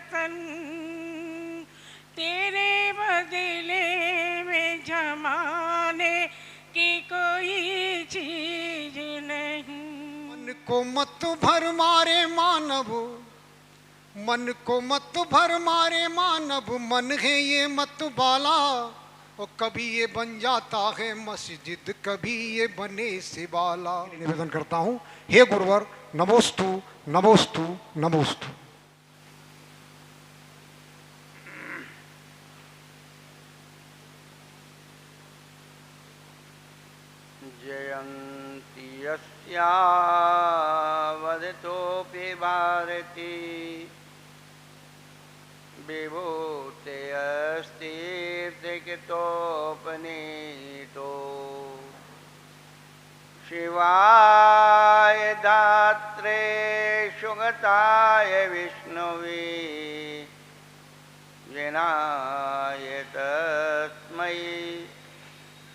वतन, तेरे बदले में जमाने की कोई चीज नहीं। मन को मत भर मारे मानव, मन को मत भर मारे मानव, मन है ये मत बाला, और कभी ये बन जाता है मस्जिद, कभी ये बने शिवाला। निवेदन करता हूँ, हे गुरुवर नमोस्तु नमोस्तु नमोस्तु। जयन्ति यस्या वदतोऽपि भारती, विभूतेऽस्तीर्थितोपनीतो, शिवाय धात्रे सुगताय विष्णवे, विनाय तस्मै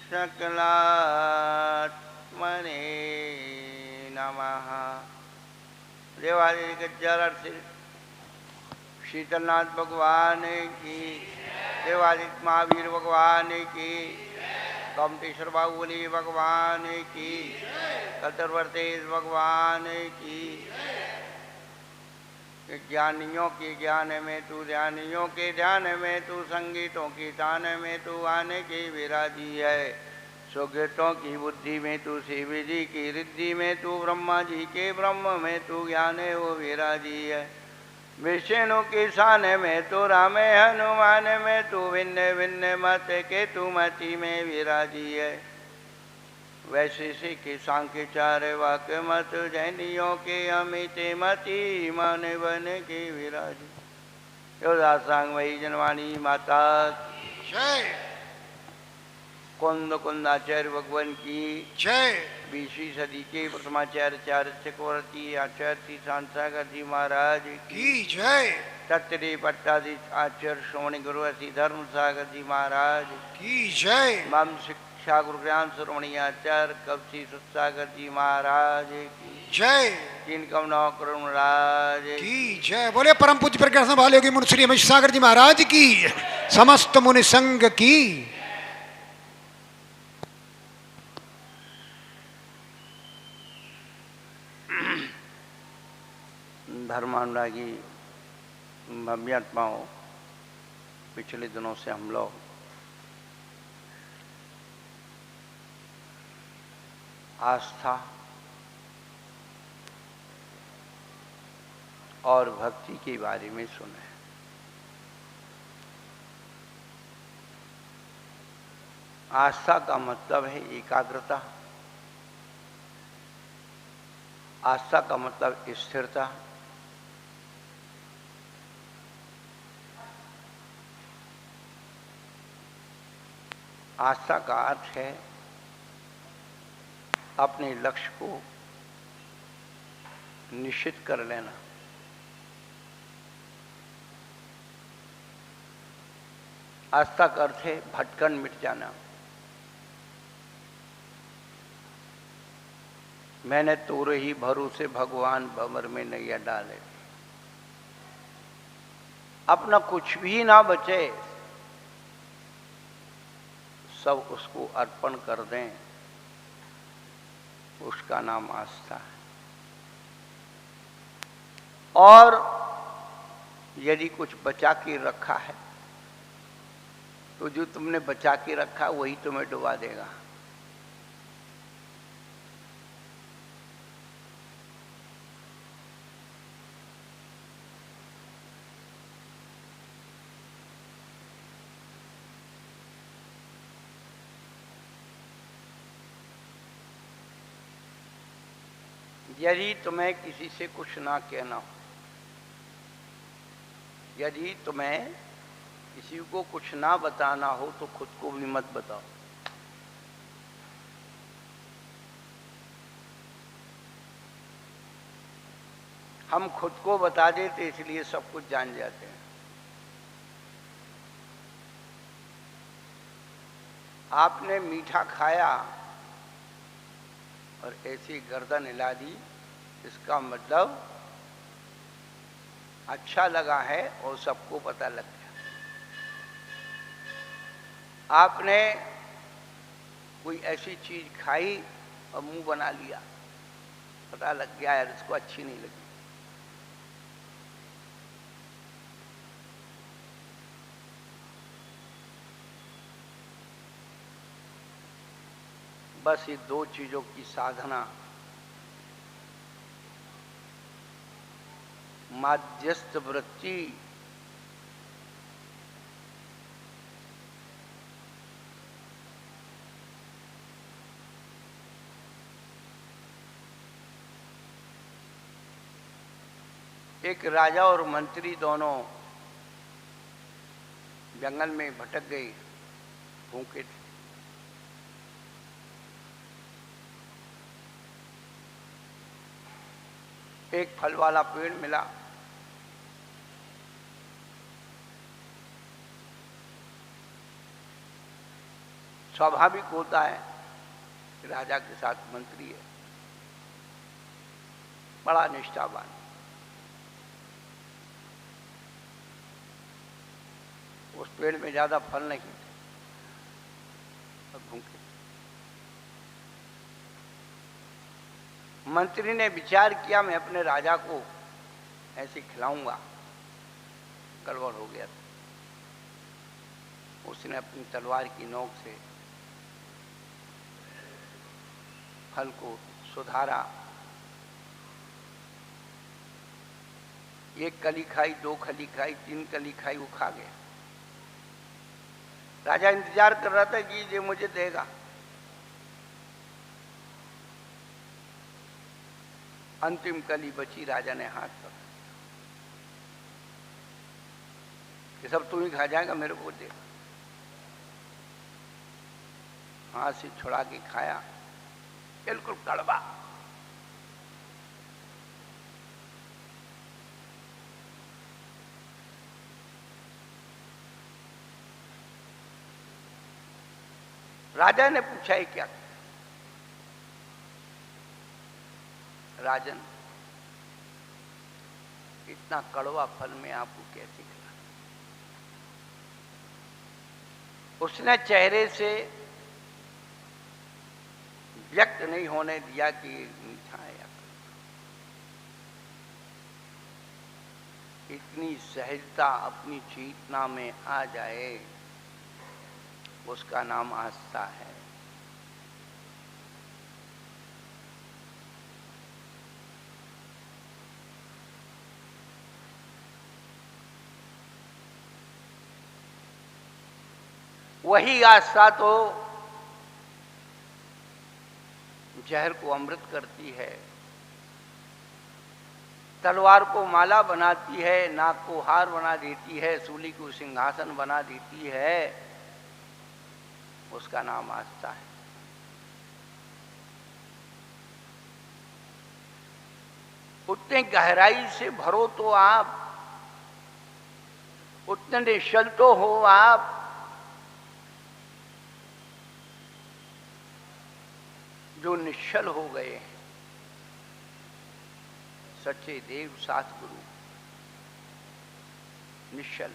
सकलात्मने नमः। देवालय के जरर से शीतलनाथ भगवान की, देवादित्य महावीर भगवान की, कमटेश्वर बाहुबली भगवान की, कतरवर्तेश भगवान की। ज्ञानियों के ज्ञान में तू, ध्यानियों के ध्यान में तू, संगीतों की तान में तू आने की विराजी है। सुगतों की बुद्धि में तू, शिव जी की रिद्धि में तू, ब्रह्मा जी के ब्रह्म में तू ज्ञान वो विराजी है। विष्णु की शान में तू, राम हनुमान में तू, भिन्न भिन्न मत के तू मति में विराजी है। वैशेषिक के सांख्य चार वाक मत, जैनियों के अमित मति मन बन के विराजी। योदासांग वही जनवाणी माता जय। कुंद कुंदाचार्य भगवान की जय। 20वीं सदी के प्रथमाचार्य चार्य चक्रवर्ती आचार्य श्री शांतागर जी महाराज की जय। तत्रे पट्टाधीश आचार्य श्रोमणी गुरु श्री धर्म सागर जी महाराज की जय। मम शिक्षा गुरु ज्ञान श्रोमणी आचार्य कवि सुसागर जी महाराज की जय। जिन कमनाओं करुण राज की जय। बोले परम पूज्य प्रज्ञा संभाल योगी मुनि श्री हमेश सागर जी महाराज की, समस्त मुनि संघ की। धर्मानुरागी भव्यात्माओं, पिछले दिनों से हम लोग आस्था और भक्ति के बारे में सुने। आस्था का मतलब है एकाग्रता, आस्था का मतलब स्थिरता, आस्था का अर्थ है अपने लक्ष्य को निश्चित कर लेना। आस्था का अर्थ है भटकन मिट जाना। मैंने तोरे ही भरोसे भगवान भंवर में नैया डाले। अपना कुछ भी ना बचे, सब उसको अर्पण कर दें, उसका नाम आस्था है। और यदि कुछ बचा के रखा है तो जो तुमने बचा के रखा वही तुम्हें डुबा देगा। यदि तुम्हें किसी से कुछ ना कहना हो, यदि तुम्हें किसी को कुछ ना बताना हो तो खुद को भी मत बताओ। हम खुद को बता देते इसलिए सब कुछ जान जाते हैं। आपने मीठा खाया और ऐसी गर्दन हिला दी, इसका मतलब अच्छा लगा है और सबको पता लग गया। आपने कोई ऐसी चीज खाई और मुंह बना लिया, पता लग गया यार इसको अच्छी नहीं लगी। बस ये दो चीजों की साधना, माध्यस्थ वृत्ति एक राजा और मंत्री दोनों जंगल में भटक गए, भूखे थे। एक फल वाला पेड़ मिला, स्वाभाविक होता है कि राजा के साथ मंत्री है, बड़ा निष्ठावान। उस पेड़ में ज्यादा फल नहीं थे और भूखे। मंत्री ने विचार किया मैं अपने राजा को ऐसे खिलाऊंगा, गड़बड़ हो गया था। उसने अपनी तलवार की नोक से फल को सुधारा, एक कली खाई, दो कली खाई, तीन कली खाई, वो खा गया। राजा इंतजार कर रहा था कि ये मुझे देगा। अंतिम कली बची, राजा ने हाथ पकड़ा कि सब तू ही खा जाएगा, मेरे को दे। हाथ से छुड़ा के खाया, बिल्कुल कड़वा। राजा ने पूछा ये क्या? राजन, इतना कड़वा फल में आपको कैसे खिला? उसने चेहरे से व्यक्त नहीं होने दिया कि मीठा है या कड़वा। इतनी सहजता अपनी चेतना में आ जाए, उसका नाम आस्था है। वही आस्था तो जहर को अमृत करती है, तलवार को माला बनाती है, नाक को हार बना देती है, सूली को सिंहासन बना देती है। उसका नाम आस्था है। उतने गहराई से भरो तो आप, उतने निश्चल तो हो आप, जो निश्चल हो गए हैं। सच्चे देव सतगुरु निश्चल।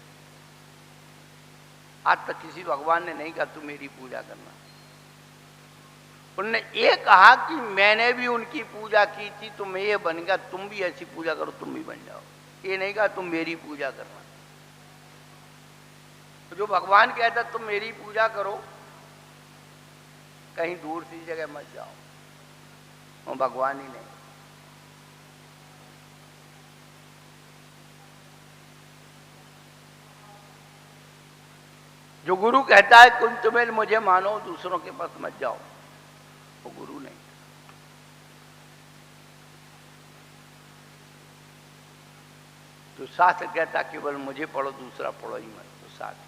आज तक किसी भगवान ने नहीं कहा तू मेरी पूजा करना। उन्होंने ये कहा कि मैंने भी उनकी पूजा की थी, तो मैं ये बन गया, तुम भी ऐसी पूजा करो, तुम भी बन जाओ। ये नहीं कहा तुम मेरी पूजा करना। तो जो भगवान कहता तुम मेरी पूजा करो, कहीं दूर सी जगह मत जाओ, वो भगवान ही नहीं। जो गुरु कहता है कुंत में मुझे मानो, दूसरों के पास मत जाओ, वो गुरु नहीं। तो शास्त्र कहता केवल मुझे पढ़ो, दूसरा पढ़ो ही मत। तो शास्त्र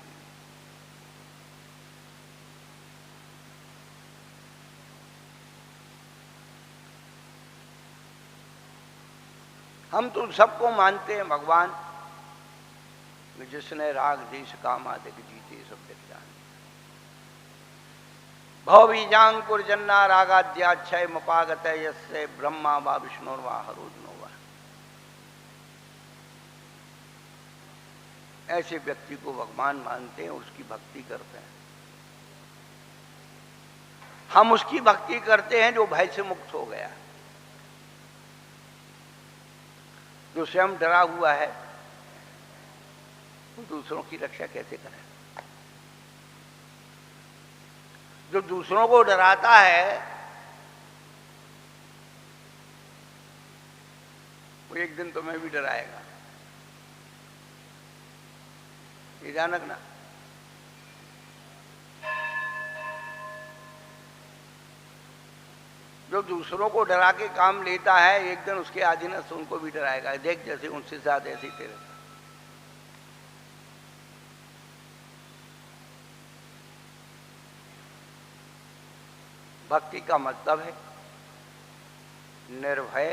हम तो सबको मानते हैं भगवान, जिसने राग देश काम आदिक जीते सब विद्यान। भवबीजांकुर जन्ना रागाद्याक्षय मुपागत यस्य ब्रह्मा वा विष्णुर्वा हरो वा। ऐसे व्यक्ति को भगवान मानते हैं, उसकी भक्ति करते हैं। हम उसकी भक्ति करते हैं जो भय से मुक्त हो गया, जो स्वयं डरा हुआ है, वो दूसरों की रक्षा कैसे करे? जो दूसरों को डराता है वो एक दिन तुम्हें भी डराएगा, ये जान रखना। जो दूसरों को डरा के काम लेता है, एक दिन उसके अधीनस्थ उनको भी डराएगा। देख, जैसे उनसे साथ ऐसे ही तेरे। भक्ति का मतलब है निर्भय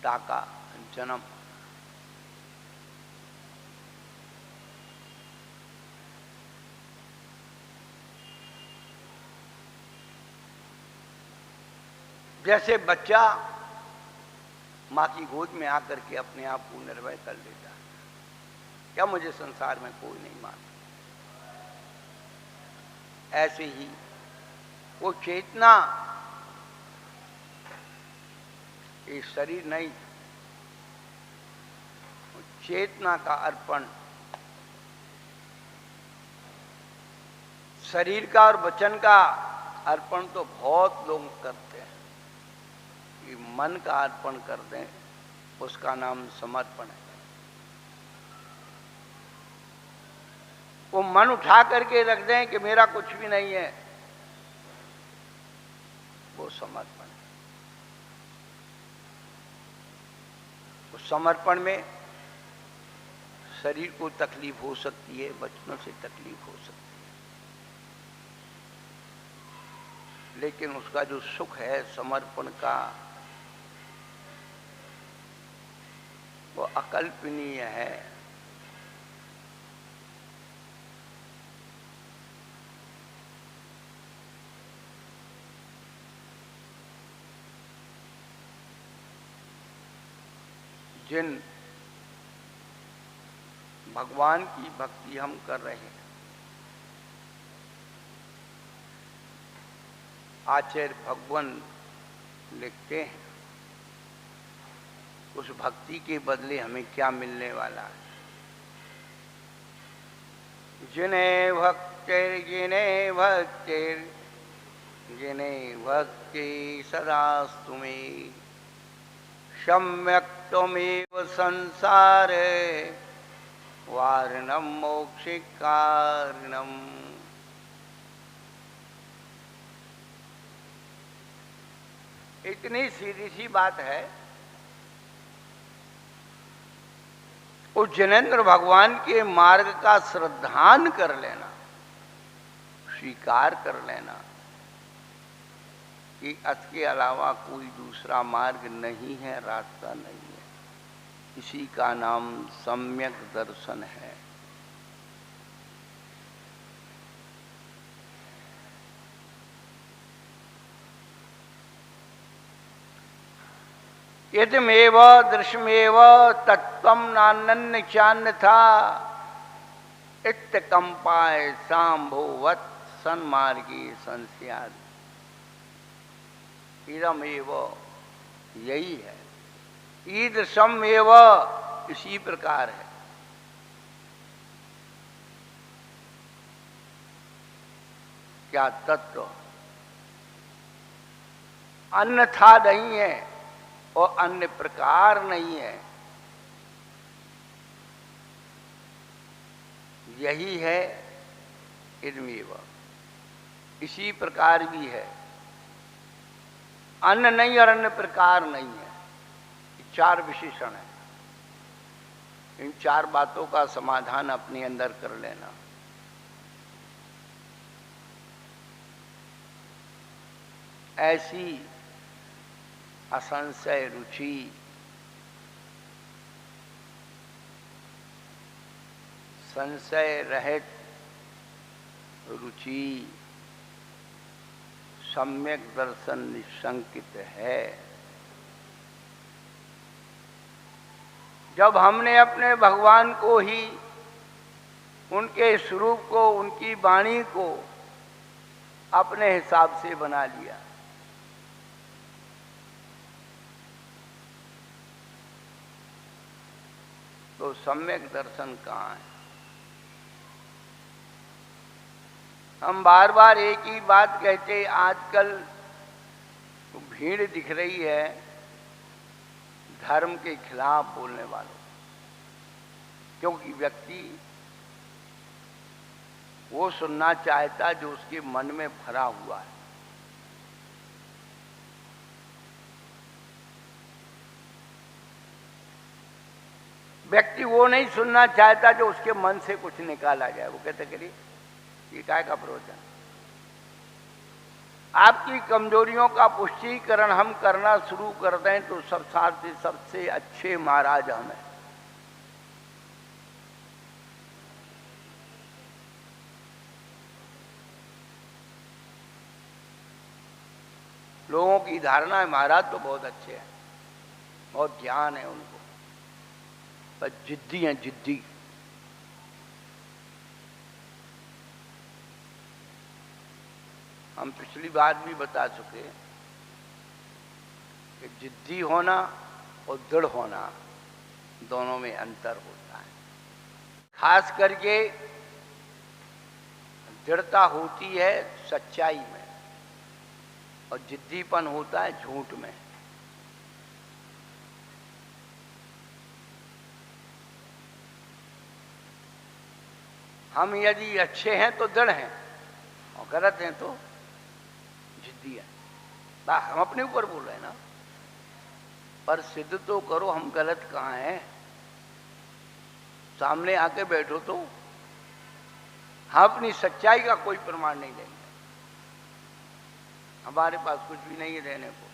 टाका जन्म। जैसे बच्चा मां की गोद में आकर के अपने आप को निर्भय कर लेता है, क्या मुझे संसार में कोई नहीं मानता, ऐसे ही वो चेतना, ये शरीर नहीं, चेतना का अर्पण, शरीर का और वचन का अर्पण तो बहुत लोग करते हैं, कि मन का अर्पण कर दें, उसका नाम समर्पण है। वो मन उठा करके रख दें कि मेरा कुछ भी नहीं है, वो समर्पण है। उस समर्पण में शरीर को तकलीफ हो सकती है, वचनों से तकलीफ हो सकती है, लेकिन उसका जो सुख है समर्पण का, वो अकल्पनीय है। जिन भगवान की भक्ति हम कर रहे हैं, आचार्य भगवान लिखते हैं, उस भक्ति के बदले हमें क्या मिलने वाला है। जिन्हें भक्ति सदास्तु मे, सम्यक् त्वमेव संसारे वारणम मोक्षिकारणम। इतनी सीधी सी बात है। उस जिनेंद्र भगवान के मार्ग का श्रद्धान कर लेना, स्वीकार कर लेना कि इसके अलावा कोई दूसरा मार्ग नहीं है, रास्ता नहीं है, इसी का नाम सम्यक दर्शन है। यदमेव दृश्यमेव तत्त्वं नान्य चान्यथा इत्कंपाय सांभोवत् सन्मार्गे संस्यात्। इदमेव, यही है, ईदृशम एव, इसी प्रकार है। क्या तत्व अन्यथा नहीं है और अन्य प्रकार नहीं है, यही है इदमेव, इसी प्रकार भी है, अन्य नहीं और अन्य प्रकार नहीं है। चार विशेषण है, इन चार बातों का समाधान अपने अंदर कर लेना। ऐसी असंशय रुचि संशय रहित रुचि सम्यक दर्शन निशंकित है। जब हमने अपने भगवान को ही, उनके स्वरूप को, उनकी वाणी को अपने हिसाब से बना लिया, तो सम्यक दर्शन कहाँ है? हम बार बार एक ही बात कहते, आजकल भीड़ दिख रही है धर्म के खिलाफ बोलने वालों, क्योंकि व्यक्ति वो सुनना चाहता जो उसके मन में भरा हुआ है। व्यक्ति वो नहीं सुनना चाहता जो उसके मन से कुछ निकाला जाए। वो कहते करिए ये काय का प्रवचन, आपकी कमजोरियों का पुष्टिकरण हम करना शुरू कर दें तो सबसे अच्छे महाराज हम हैं। लोगों की धारणा है महाराज तो बहुत अच्छे हैं, बहुत ज्ञान है उनको, पर जिद्दी हैं, जिद्दी। हम पिछली बार भी बता चुके कि जिद्दी होना और दृढ़ होना दोनों में अंतर होता है। खास करके दृढ़ता होती है सच्चाई में और जिद्दीपन होता है झूठ में। हम यदि अच्छे हैं तो दृढ़ हैं और गलत हैं तो जिद्दी है। हम अपने ऊपर बोल रहे हैं ना, पर सिद्ध तो करो हम गलत कहाँ हैं। सामने आके बैठो तो हम अपनी सच्चाई का कोई प्रमाण नहीं लेंगे। हमारे पास कुछ भी नहीं है देने को,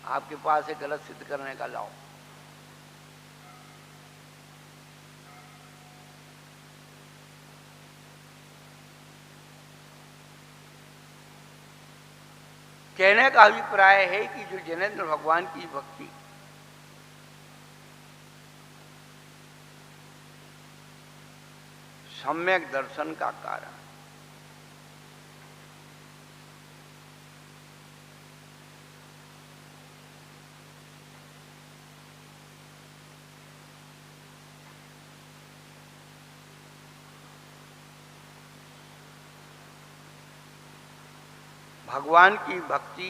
आपके पास है गलत सिद्ध करने का, लाओ। कहने का अभिप्राय है कि जो जिनेंद्र भगवान की भक्ति सम्यक दर्शन का कारण, भगवान की भक्ति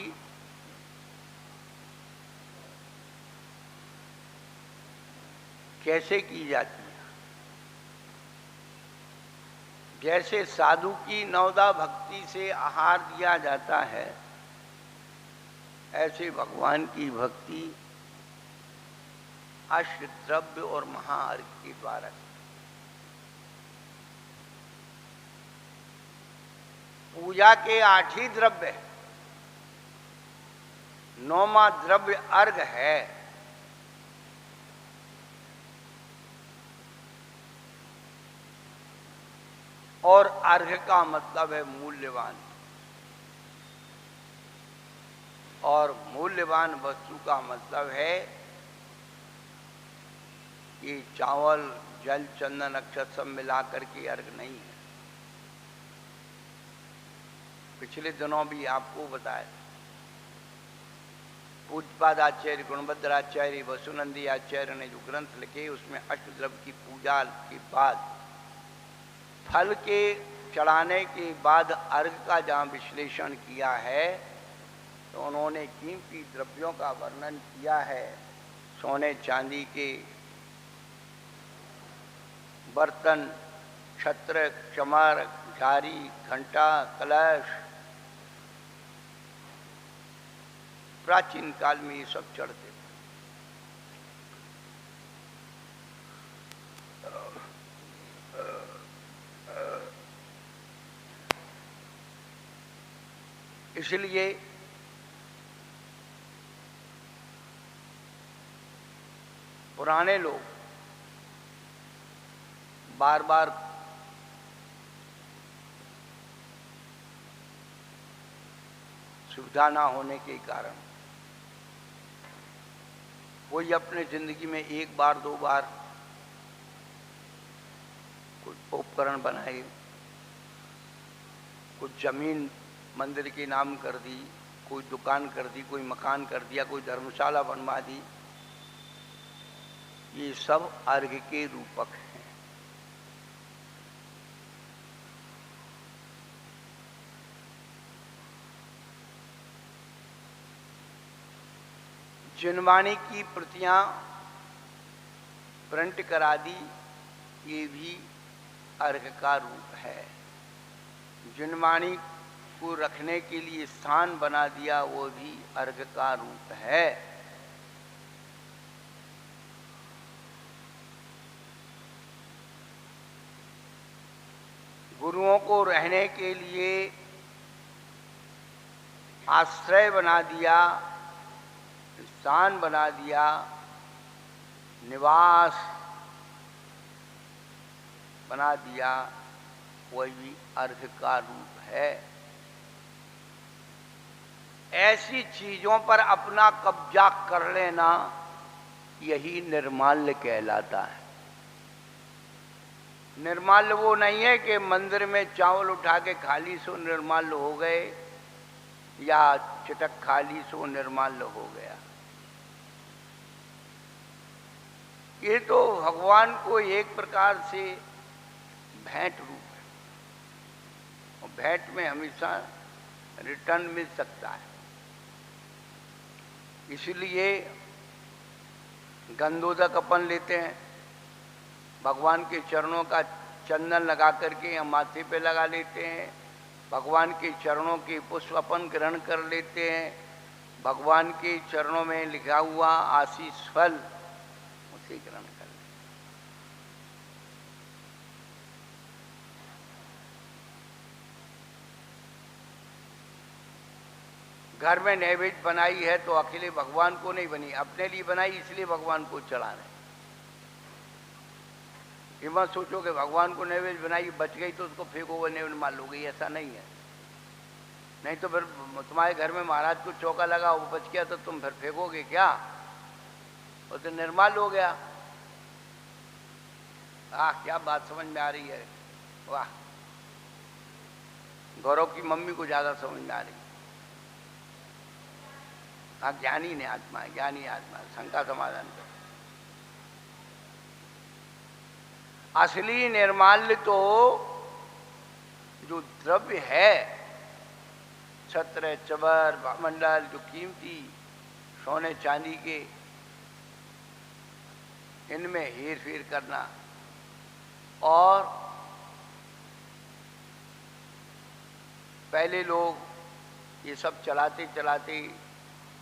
कैसे की जाती है? जैसे साधु की नवदा भक्ति से आहार दिया जाता है, ऐसे भगवान की भक्ति अष्ट द्रव्य और महाअर्घ के द्वारा। पूजा के 8 ही द्रव्य है, 9वां द्रव्य अर्घ है। और अर्घ का मतलब है मूल्यवान, और मूल्यवान वस्तु का मतलब है कि चावल, जल, चंदन, अक्षत सब मिलाकर के अर्घ नहीं है। पिछले दिनों भी आपको बताया, पूज्यपाद आचार्य, गुणभद्राचार्य, वसुनंदी आचार्य ने जो ग्रंथ लिखे उसमें अष्टद्रव्य की पूजा के बाद, फल के चढ़ाने के बाद अर्घ का जहाँ विश्लेषण किया है तो उन्होंने कीमती द्रव्यों का वर्णन किया है। सोने चांदी के बर्तन, छत्र, चमर, झारी, घंटा, कलश, प्राचीन काल में ये सब चढ़ते थे। इसलिए पुराने लोग बार बार सुविधा ना होने के कारण कोई अपने जिंदगी में एक बार दो बार कुछ उपकरण बनाए, कुछ जमीन मंदिर के नाम कर दी, कोई दुकान कर दी, कोई मकान कर दिया, कोई धर्मशाला बनवा दी, ये सब अर्घ के रूपक हैं। जिनवाणी की प्रतियां प्रिंट करा दी, ये भी अर्घ का रूप है। जिनवाणी को रखने के लिए स्थान बना दिया, वो भी अर्घ का रूप है। गुरुओं को रहने के लिए आश्रय बना दिया, स्थान बना दिया, निवास बना दिया, वही भी अर्घ का रूप है। ऐसी चीजों पर अपना कब्जा कर लेना, यही निर्माल्य कहलाता है। निर्माल्य वो नहीं है कि मंदिर में चावल उठा के खाली सो निर्माल्य हो गए, या चिटक खाली सो निर्माल्य हो गया। ये तो भगवान को एक प्रकार से भेंट रूप है, और भेंट में हमेशा रिटर्न मिल सकता है। इसलिए गंधोदक अपन लेते हैं, भगवान के चरणों का चंदन लगा करके हम माथे पे लगा लेते हैं, भगवान के चरणों के पुष्प अपन ग्रहण कर लेते हैं, भगवान के चरणों में लिखा हुआ आशीष फल उसे ग्रहण कर लेते हैं। घर में नैवेद्य बनाई है तो अकेले भगवान को नहीं बनी, अपने लिए बनाई इसलिए भगवान को चढ़ा रहे। ये मत सोचो कि भगवान को नैवेद्य बनाई बच गई तो उसको फेंकोगे, नैवेद्य मार लोगे, ऐसा नहीं है। नहीं तो फिर तुम्हारे घर में महाराज को चौका लगा, वो बच गया तो तुम फिर फेंकोगे क्या? वो तो निर्माल हो गया। क्या बात समझ में आ रही है, वाह। गौरव की मम्मी को ज्यादा समझ में आ रही है। ज्ञानी ने आत्मा, ज्ञानी आत्मा, शंका समाधान कर। असली निर्माल्य तो जो द्रव्य है, छत्र, चबर, मंडल, जो कीमती सोने चांदी के, इनमें हेर फेर करना, और पहले लोग ये सब चलाते चलाते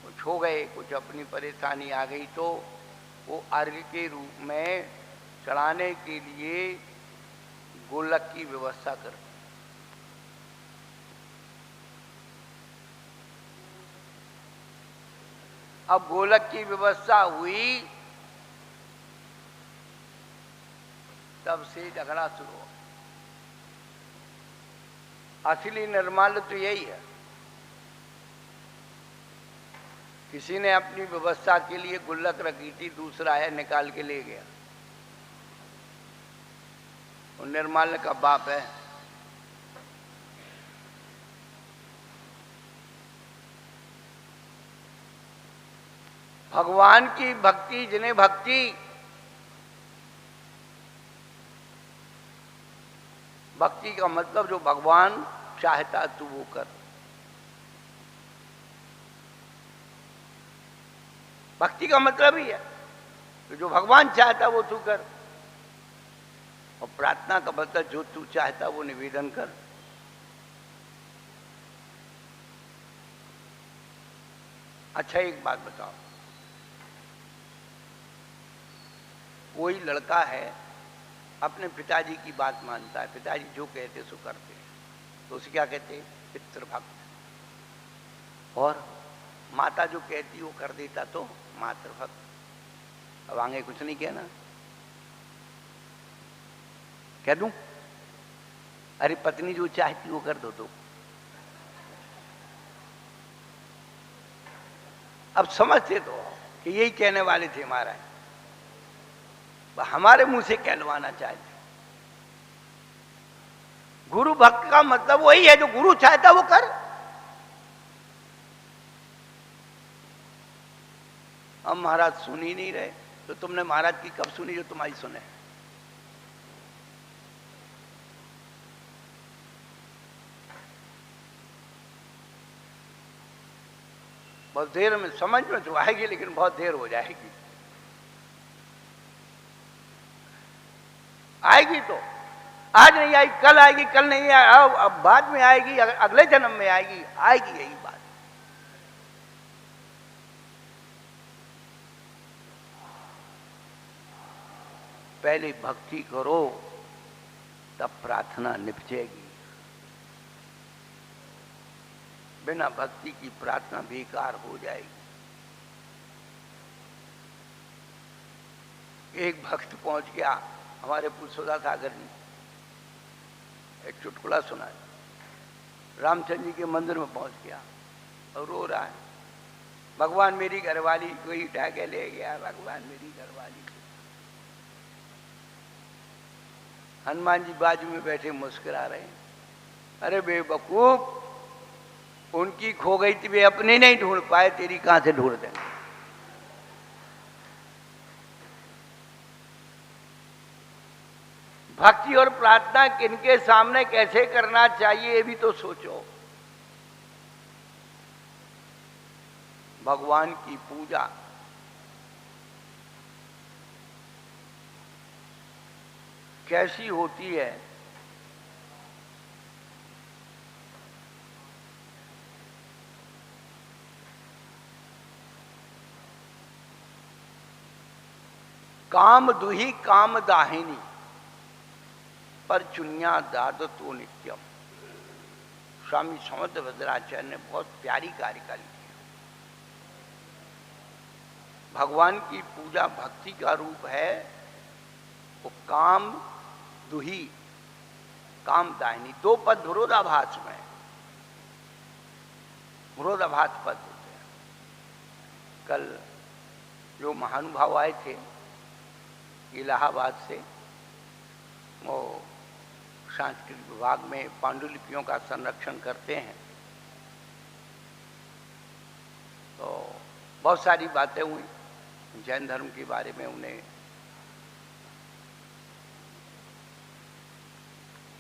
कुछ हो गए, कुछ अपनी परेशानी आ गई, तो वो अर्घ के रूप में चढ़ाने के लिए गोलक की व्यवस्था कर। अब गोलक की व्यवस्था हुई, तब से झगड़ा शुरू हो। असली निर्माल्य तो यही है। किसी ने अपनी व्यवस्था के लिए गुल्लक रखी थी, दूसरा है निकाल के ले गया, और निर्माल्य का बाप है। भगवान की भक्ति, जिन्हें भक्ति, भक्ति का मतलब जो भगवान चाहता तू वो कर। भक्ति का मतलब ही है तो जो भगवान चाहता वो तू कर, और प्रार्थना का मतलब जो तू चाहता वो निवेदन कर। अच्छा एक बात बताओ, कोई लड़का है अपने पिताजी की बात मानता है, पिताजी जो कहते सो करते हैं, तो उसे क्या कहते हैं? पितृभक्त। और माता जो कहती वो कर देता तो मातृभक्त। अब आगे कुछ नहीं कहना, कह दूं? अरे पत्नी जो चाहती वो कर दो तो। अब समझते तो कि यही कहने वाले थे महाराज, हमारे मुंह से कहलवाना चाहते। गुरु भक्त का मतलब वही है, जो गुरु चाहता वो कर। अब महाराज सुन ही नहीं रहे, तो तुमने महाराज की कब सुनी जो तुम्हारी सुने? बहुत देर में समझ में तो आएगी, लेकिन बहुत देर हो जाएगी। आएगी तो आज नहीं आई, कल आएगी, कल नहीं आएगी, अब बाद में आएगी, अगले जन्म में आएगी, आएगी यही बात। पहले भक्ति करो, तब प्रार्थना निपजेगी। बिना भक्ति की प्रार्थना बेकार हो जाएगी। एक भक्त पहुंच गया हमारे पुरसोदा सागर जी, एक चुटकुला सुना, रामचंद्र जी के मंदिर में पहुंच गया और रो रहा है, भगवान मेरी घरवाली कोई उठा के ले गया, भगवान मेरी घरवाली। हनुमान जी बाजू में बैठे मुस्कुरा रहे हैं, अरे बेवकूफ, उनकी खो गई थी, वे अपनी नहीं ढूंढ पाए, तेरी कहां से ढूंढ देंगे। भक्ति और प्रार्थना किनके सामने कैसे करना चाहिए ये भी तो सोचो। भगवान की पूजा कैसी होती है? काम दुही काम दाहिनी पर चुनिया दाद तो नित्यम। स्वामी समर्थ भद्राचार्य ने बहुत प्यारी कारिका लिखी है। भगवान की पूजा भक्ति का रूप है, वो काम दुही काम दाहिनी, दो पद विरोधाभास में, विरोधाभास पद होते हैं। कल जो महानुभाव आए थे इलाहाबाद से, वो सांस्कृतिक विभाग में पांडुलिपियों का संरक्षण करते हैं, तो बहुत सारी बातें हुई जैन धर्म के बारे में, उन्हें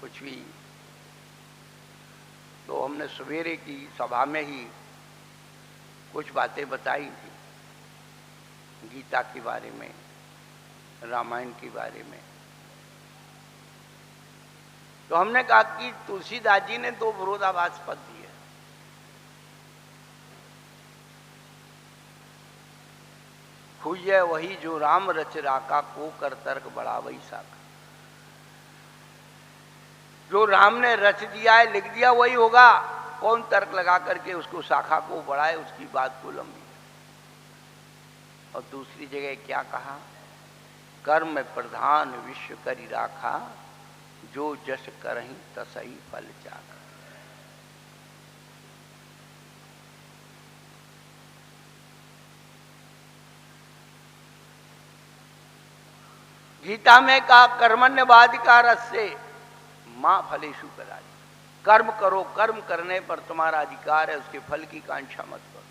कुछ भी। तो हमने सवेरे की सभा में ही कुछ बातें बताई थी, गीता के बारे में, रामायण के बारे में। तो हमने कहा कि तुलसीदास जी ने दो विरोधाभास पद दिए। खुय वही जो राम रच राका, को कर तर्क बड़ा वही साका। जो राम ने रच दिया है, लिख दिया, वही होगा। कौन तर्क लगा करके उसको शाखा को बढ़ाए, उसकी बात को लंबी। और दूसरी जगह क्या कहा? कर्म में प्रधान विश्व करी राखा, जो जस करहि तसही फल चाखा। गीता में कहा कर्मण्यवाधिकार से मां फलेषु कदाचित्। कर्म करो, कर्म करने पर तुम्हारा अधिकार है, उसके फल की कांक्षा मत करो।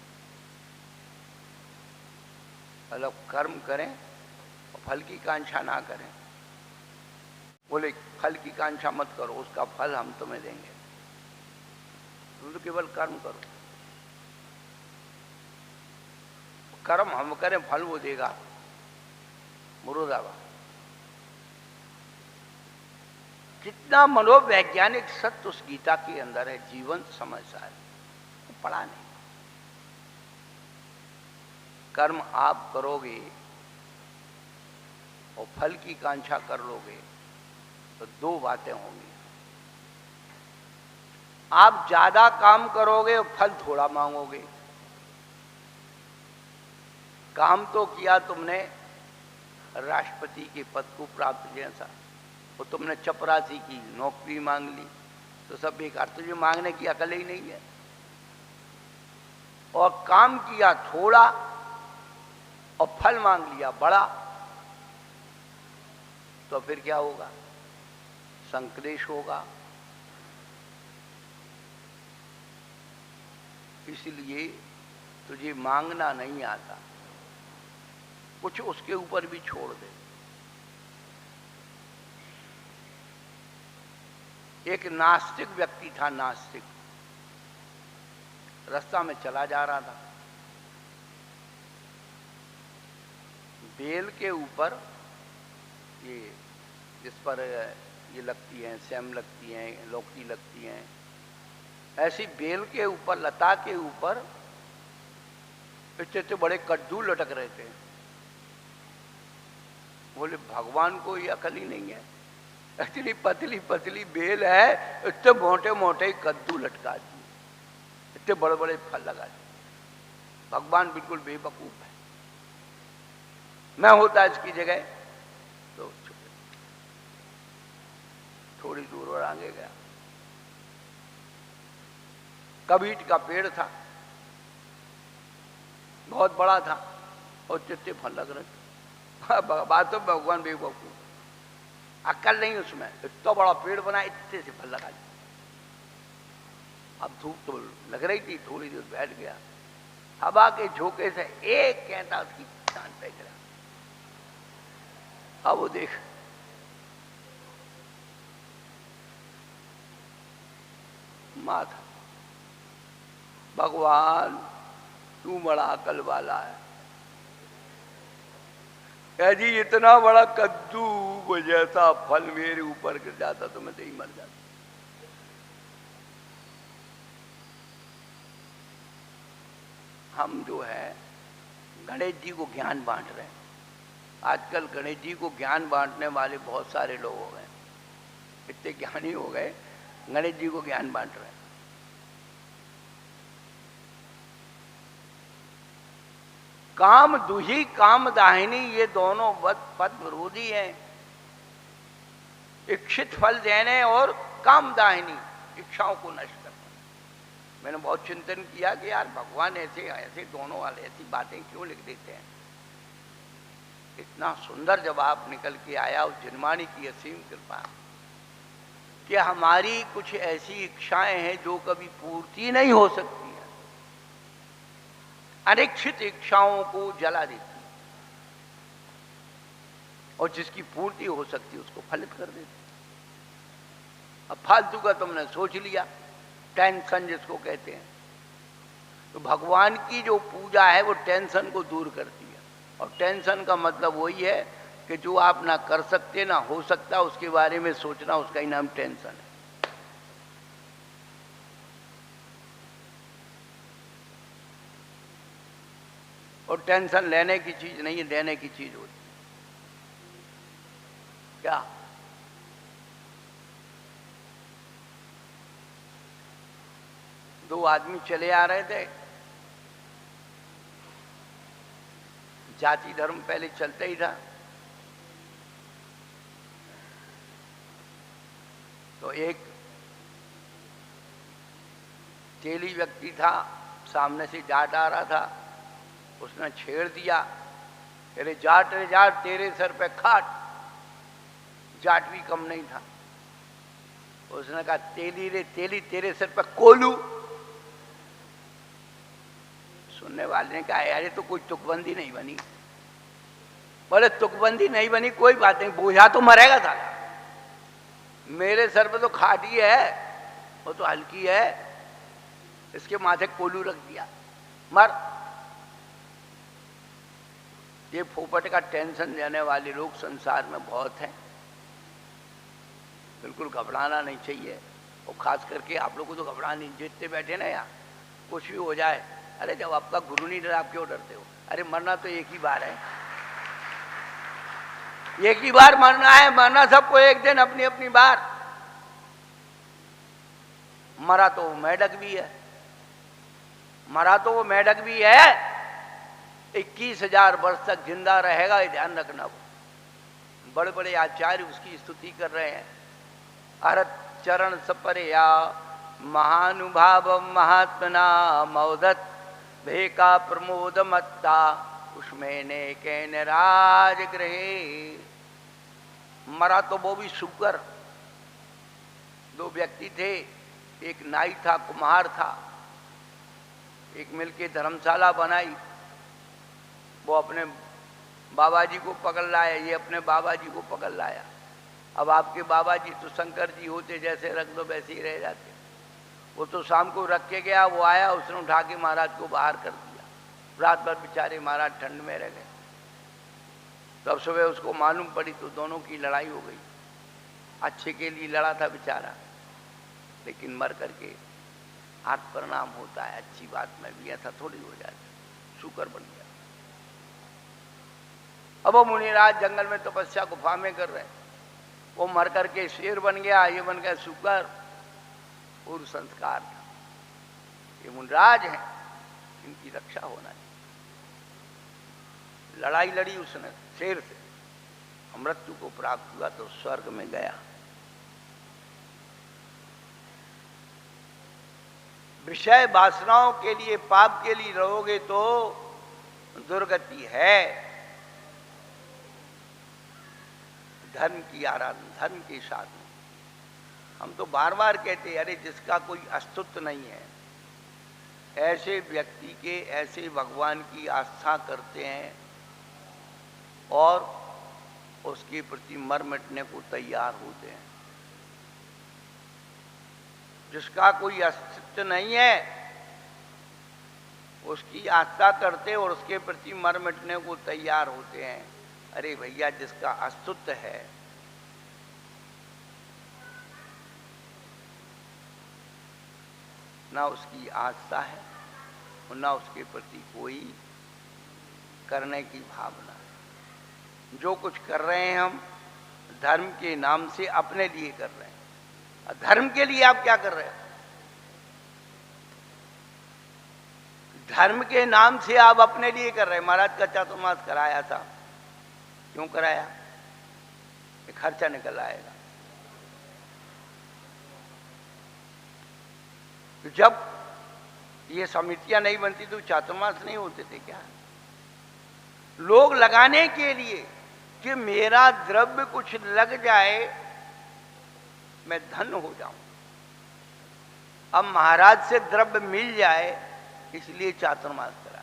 मतलब कर्म करें और फल की कांक्षा ना करें। बोले फल की कांक्षा मत करो, उसका फल हम तुम्हें देंगे, तुम तो केवल कर्म करो। कर्म हम करें, फल वो देगा। मुरुदाबाद कितना मनोवैज्ञानिक सत्य उस गीता के अंदर है, जीवन समझदार है, वो पढ़ा नहीं। कर्म आप करोगे और फल की कांक्षा कर लोगे तो दो बातें होंगी। आप ज्यादा काम करोगे और फल थोड़ा मांगोगे। काम तो किया तुमने राष्ट्रपति के पद को प्राप्त जैसा, वो तुमने चपरासी की नौकरी मांग ली, तो सब बेकार। तुझे मांगने की अकल ही नहीं है। और काम किया थोड़ा और फल मांग लिया बड़ा, तो फिर क्या होगा? संक्लेश होगा। इसलिए तुझे मांगना नहीं आता, कुछ उसके ऊपर भी छोड़ दे। एक नास्तिक व्यक्ति था, नास्तिक, रास्ता में चला जा रहा था, बेल के ऊपर ये जिस पर ये लगती हैं, सेम लगती हैं, लौकी लगती हैं, ऐसी बेल के ऊपर, लता के ऊपर इतने बड़े कद्दू लटक रहे थे। बोले भगवान को ये अकल ही नहीं है, इतनी पतली पतली बेल है, इतने मोटे मोटे कद्दू लटका दिए, इतने बड़े बड़े फल लगा दिए। भगवान बिल्कुल बेवकूफ है। मैं होता इसकी जगह तो थोड़ी दूर और आगे गया, कबीट का पेड़ था, बहुत बड़ा था और चित्ते फल लग रहे थे। बात तो भगवान बेवकूफ, अक्ल नहीं उसमें, इतना बड़ा पेड़ बना, इतने से फल लगा दिया। अब धूप तो लग रही थी, थोड़ी देर बैठ गया, हवा के झोंके से एक कैंटा उसकी कान पे गिरा। अब वो देख, माथा, भगवान तू बड़ा अकल वाला है, जी इतना बड़ा कद्दू को जैसा फल मेरे ऊपर गिर जाता तो मैं तो ही मर जाता। हम जो है गणेश जी को ज्ञान बांट रहे हैं। आजकल गणेश जी को ज्ञान बांटने वाले बहुत सारे लोग हो गए, इतने ज्ञानी हो गए, गणेश जी को ज्ञान बांट रहे हैं। काम दुही काम दाहिनी, ये दोनों पद विरोधी हैं। इच्छित फल देने और काम दाहिनी, इच्छाओं को नष्ट करना। मैंने बहुत चिंतन किया कि यार भगवान ऐसे ऐसे दोनों वाले ऐसी बातें क्यों लिख देते हैं। इतना सुंदर जवाब निकल के आया उस जिनवाणी की असीम कृपा कि हमारी कुछ ऐसी इच्छाएं हैं जो कभी पूर्ति नहीं हो सकती है, अनिच्छित इच्छाओं को जला देती है, और जिसकी पूर्ति हो सकती है उसको फलित कर देती। अब फालतू का तुमने सोच लिया, टेंशन जिसको कहते हैं, तो भगवान की जो पूजा है वो टेंशन को दूर करती है। और टेंशन का मतलब वही है कि जो आप ना कर सकते ना हो सकता उसके बारे में सोचना, उसका ही नाम टेंशन है। और टेंशन लेने की चीज नहीं है, देने की चीज होती है। क्या दो आदमी चले आ रहे थे, जाति धर्म पहले चलते ही था, तो एक तेली व्यक्ति था, सामने से जाट आ रहा था, उसने छेड़ दिया, अरे जाट तेरे सर पे खाट। जाट भी कम नहीं था, उसने कहा तेली रे तेली तेरे सर पे कोलू। सुनने वाले ने कहा यार ये तो कोई तुकबंदी नहीं बनी। बोले तुकबंदी नहीं बनी कोई बात नहीं, बोझा तो मरेगा था, मेरे सर पे तो खाटी है, वो तो हल्की है, इसके माथे कोलू रख दिया, मर। ये फोपट का टेंशन देने वाले लोग संसार में बहुत हैं। बिल्कुल घबराना नहीं चाहिए, और खास करके आप लोग को तो घबराना नहीं, जितने बैठे ना यहाँ कुछ भी हो जाए, अरे जब आपका गुरु नहीं डरा आप क्यों डरते हो? अरे मरना तो एक ही बार है, एक ही बार मरना है, मरना सबको एक दिन, अपनी अपनी बार। मरा तो वो मेढक भी है, मरा तो वो मेढक भी है, 21,000 वर्ष तक जिंदा रहेगा, ये ध्यान रखना। वो बड़े बड़े आचार्य उसकी स्तुति कर रहे हैं। अरत चरण सपरया महानुभाव महात्मना मौदत भेका प्रमोद मत्ता उसमें ने कैन राज गृहे। मरा तो वो भी शुकर। दो व्यक्ति थे, एक नाई था, कुम्हार था, एक मिलके धर्मशाला बनाई। वो अपने बाबा जी को पकड़ लाया, ये अपने बाबा जी को पकड़ लाया। अब आपके बाबा जी तो शंकर जी होते, जैसे रख दो वैसे ही रह जाते। वो तो शाम को रख के गया, वो आया, उसने उठा के महाराज को बाहर कर दिया। रात भर बेचारे महाराज ठंड में रह गए। तब सुबह उसको मालूम पड़ी तो दोनों की लड़ाई हो गई। अच्छे के लिए लड़ा था बेचारा, लेकिन मर करके आत्म परिणाम होता है। अच्छी बात में भी ऐसा थोड़ी हो जाता, शुकर बन गया। अब वो मुनिराज जंगल में तपस्या गुफा में कर रहे, वो मर करके शेर बन गया, ये बन गया शुकर। पूर्व संस्कार था, ये मुनिराज हैं, इनकी रक्षा होना चाहिए। लड़ाई लड़ी उसने शेर से, मृत्यु को प्राप्त हुआ तो स्वर्ग में गया। विषय वासनाओं के लिए, पाप के लिए रहोगे तो दुर्गति है। धर्म की आराधना, धर्म के साथ में हम तो बार बार कहते, अरे जिसका कोई अस्तित्व नहीं है, ऐसे व्यक्ति के ऐसे भगवान की आस्था करते हैं और उसके प्रति मर मिटने को तैयार होते हैं। जिसका कोई अस्तित्व नहीं है, उसकी आस्था करते और उसके प्रति मर मिटने को तैयार होते हैं। अरे भैया, जिसका अस्तित्व है, ना उसकी आस्था है और ना उसके प्रति कोई करने की भावना है। जो कुछ कर रहे हैं हम धर्म के नाम से अपने लिए कर रहे हैं। धर्म के लिए आप क्या कर रहे हो? धर्म के नाम से आप अपने लिए कर रहे हैं। महाराज का चातुर्मास कराया था, क्यों कराया? एक खर्चा निकल आएगा। तो जब ये समितियां नहीं बनती तो चातुर्मास नहीं होते थे क्या? लोग लगाने के लिए कि मेरा द्रव्य कुछ लग जाए, मैं धन हो जाऊं। अब महाराज से द्रव्य मिल जाए, इसलिए चातुर्मास करा।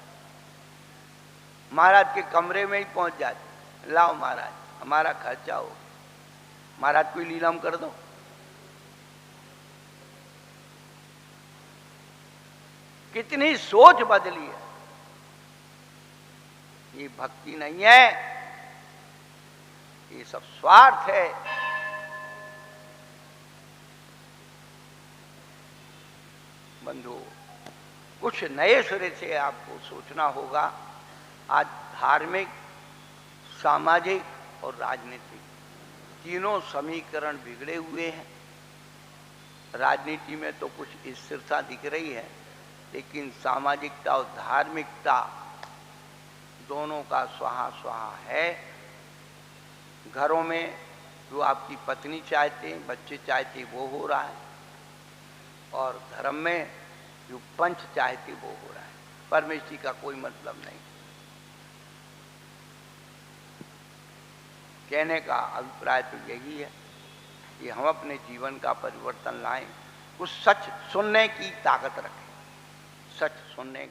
महाराज के कमरे में ही पहुंच जाते, लाओ महाराज हमारा खर्चा हो। महाराज कोई लीलाम कर दो। कितनी सोच बदली है। ये भक्ति नहीं है, ये सब स्वार्थ है। बंधु, कुछ नए सिरे से आपको सोचना होगा। आज धार्मिक, सामाजिक और राजनीतिक तीनों समीकरण बिगड़े हुए हैं। राजनीति में तो कुछ स्थिरता दिख रही है, लेकिन सामाजिकता और धार्मिकता दोनों का स्वाहा स्वाहा है। घरों में जो आपकी पत्नी चाहते हैं, बच्चे चाहते, वो हो रहा है, और धर्म में जो पंच चाहते वो हो रहा है। परमेश्वर का कोई मतलब नहीं। कहने का अभिप्राय तो यही है कि हम अपने जीवन का परिवर्तन लाएं, कुछ सच सुनने की ताकत रखें, सच सुनने